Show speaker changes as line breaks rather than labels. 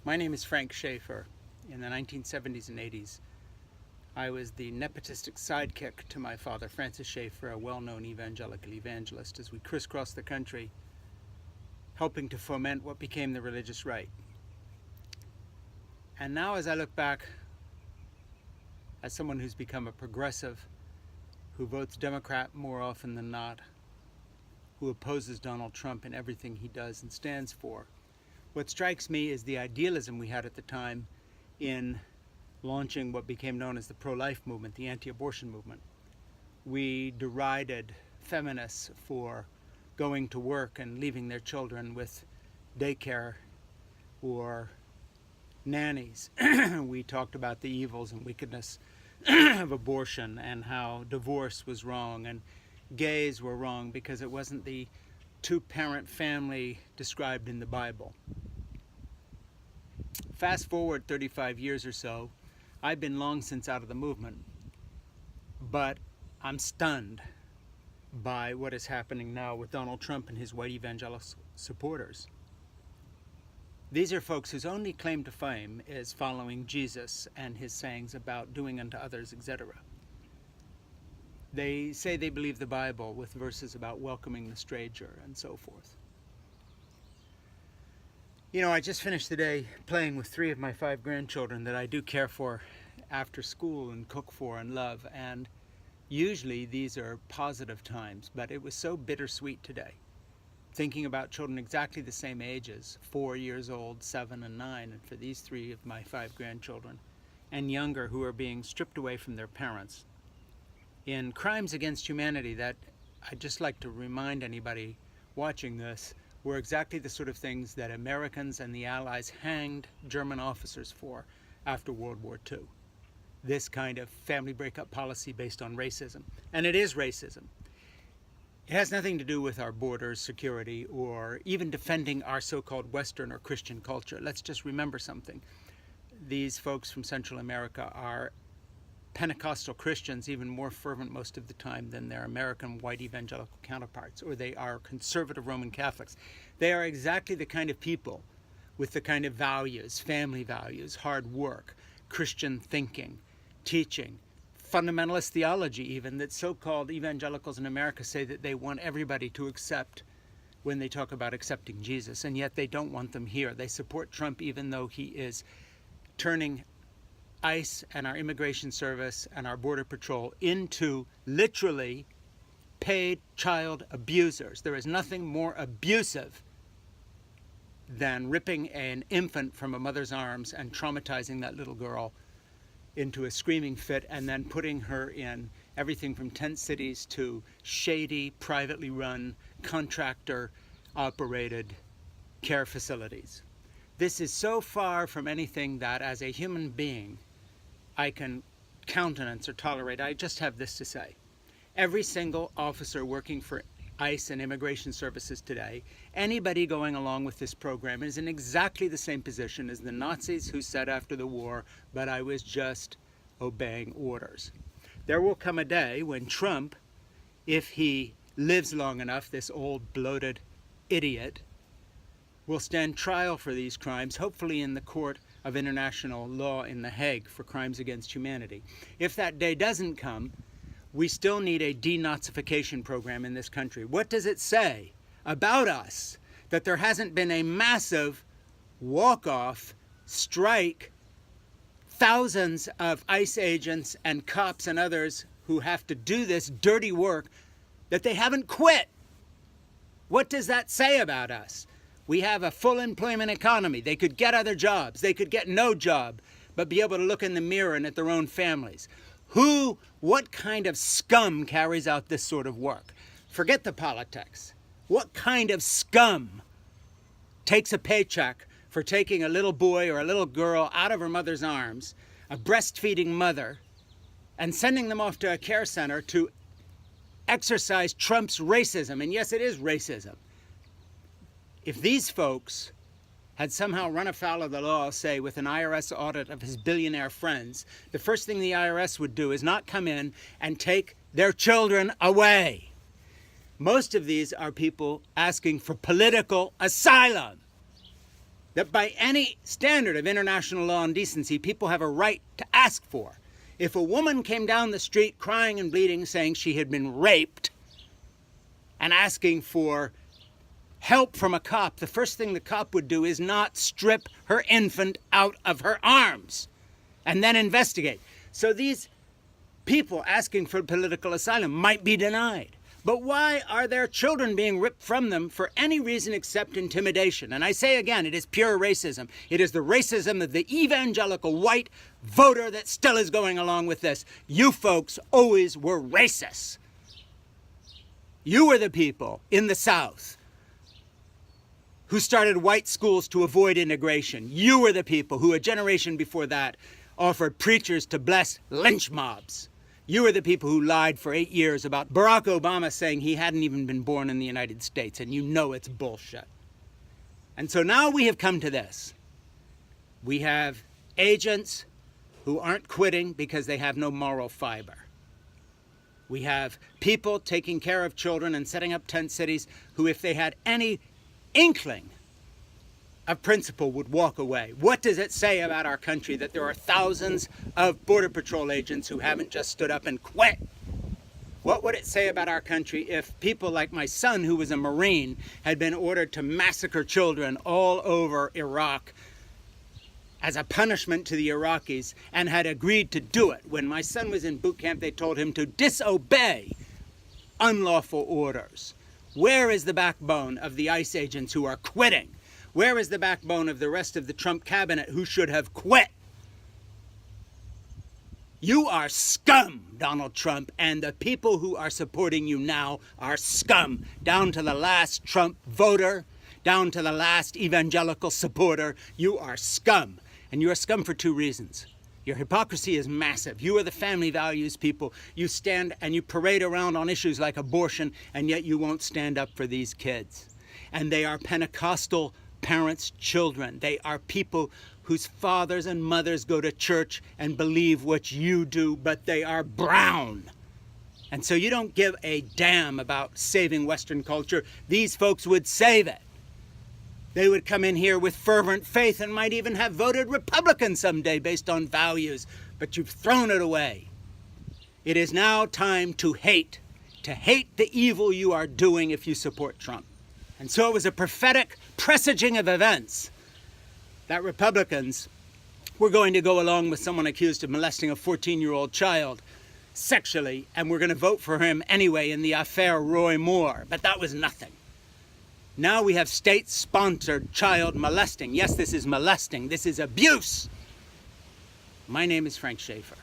My name is Frank Schaefer. In the 1970s and 80s, I was the nepotistic sidekick to my father, Francis Schaefer, a well-known evangelical evangelist, as we crisscrossed the country, helping to foment what became the religious right. And now, as I look back, as someone who's become a progressive, who votes Democrat more often than not, who opposes Donald Trump in everything he does and stands for, what strikes me is the idealism we had at the time in launching what became known as the pro-life movement, the anti-abortion movement. We derided feminists for going to work and leaving their children with daycare or nannies. We talked about the evils and wickedness of abortion and how divorce was wrong and gays were wrong because it wasn't the two-parent family described in the Bible. Fast forward 35 years or so, I've been long since out of the movement, but I'm stunned by what is happening now with Donald Trump and his white evangelical supporters. These are folks whose only claim to fame is following Jesus and his sayings about doing unto others, etc. They say they believe the Bible with verses about welcoming the stranger and so forth. You know, I just finished the day playing with 3 of my 5 grandchildren that I do care for after school and cook for and love, and usually these are positive times, but it was so bittersweet today, thinking about children exactly the same ages, 4 years old, 7 and 9, and for these 3 of my 5 grandchildren, and younger, who are being stripped away from their parents in crimes against humanity that I'd just like to remind anybody watching this were exactly the sort of things that Americans and the Allies hanged German officers for after World War II. This kind of family breakup policy based on racism. And it is racism. It has nothing to do with our borders, security, or even defending our so-called Western or Christian culture. Let's just remember something. These folks from Central America are Pentecostal Christians, even more fervent most of the time than their American white evangelical counterparts, or they are conservative Roman Catholics. They are exactly the kind of people with the kind of values, family values, hard work, Christian thinking, teaching, fundamentalist theology even, that so-called evangelicals in America say that they want everybody to accept when they talk about accepting Jesus, and yet they don't want them here. They support Trump even though he is turning ICE and our immigration service and our border patrol into literally paid child abusers. There is nothing more abusive than ripping an infant from a mother's arms and traumatizing that little girl into a screaming fit and then putting her in everything from tent cities to shady, privately run, contractor-operated care facilities. This is so far from anything that, as a human being, I can countenance or tolerate. I just have this to say. Every single officer working for ICE and immigration services today, anybody going along with this program, is in exactly the same position as the Nazis who said after the war, but I was just obeying orders. There will come a day when Trump, if he lives long enough, this old bloated idiot, will stand trial for these crimes, hopefully in the court of international law in The Hague for crimes against humanity. If that day doesn't come, we still need a denazification program in this country. What does it say about us that there hasn't been a massive walk-off strike, thousands of ICE agents and cops and others who have to do this dirty work, that they haven't quit? What does that say about us? We have a full employment economy. They could get other jobs. They could get no job, but be able to look in the mirror and at their own families. What kind of scum carries out this sort of work? Forget the politics. What kind of scum takes a paycheck for taking a little boy or a little girl out of her mother's arms, a breastfeeding mother, and sending them off to a care center to exercise Trump's racism? And yes, it is racism. If these folks had somehow run afoul of the law, say with an IRS audit of his billionaire friends, the first thing the IRS would do is not come in and take their children away. Most of these are people asking for political asylum. that by any standard of international law and decency, people have a right to ask for. If a woman came down the street crying and bleeding, saying she had been raped, and asking for help from a cop, the first thing the cop would do is not strip her infant out of her arms and then investigate. So these people asking for political asylum might be denied. But why are their children being ripped from them for any reason except intimidation? And I say again, it is pure racism. It is the racism of the evangelical white voter that still is going along with this. You folks always were racist. You were the people in the South who started white schools to avoid integration. You were the people who, a generation before that, offered preachers to bless lynch mobs. You were the people who lied for 8 years about Barack Obama saying he hadn't even been born in the United States, and you know it's bullshit. And so now we have come to this. We have agents who aren't quitting because they have no moral fiber. We have people taking care of children and setting up tent cities who, if they had any inkling of principle, would walk away. What does it say about our country that there are thousands of Border Patrol agents who haven't just stood up and quit? What would it say about our country if people like my son, who was a Marine, had been ordered to massacre children all over Iraq as a punishment to the Iraqis, and had agreed to do it? When my son was in boot camp, they told him to disobey unlawful orders. Where is the backbone of the ICE agents who are quitting? Where is the backbone of the rest of the Trump cabinet who should have quit? You are scum, Donald Trump, and the people who are supporting you now are scum, down to the last Trump voter, down to the last evangelical supporter. You are scum. And you are scum for two reasons. Your hypocrisy is massive. You are the family values people. You stand and you parade around on issues like abortion, and yet you won't stand up for these kids. And they are Pentecostal parents' children. They are people whose fathers and mothers go to church and believe what you do, but they are brown. And so you don't give a damn about saving Western culture. These folks would save it. They would come in here with fervent faith and might even have voted Republican someday based on values, but you've thrown it away. It is now time to hate the evil you are doing if you support Trump. And so it was a prophetic presaging of events that Republicans were going to go along with someone accused of molesting a 14-year-old child sexually, and we're going to vote for him anyway in the affaire Roy Moore. But that was nothing. Now we have state-sponsored child molesting. Yes, this is molesting. This is abuse. My name is Frank Schaefer.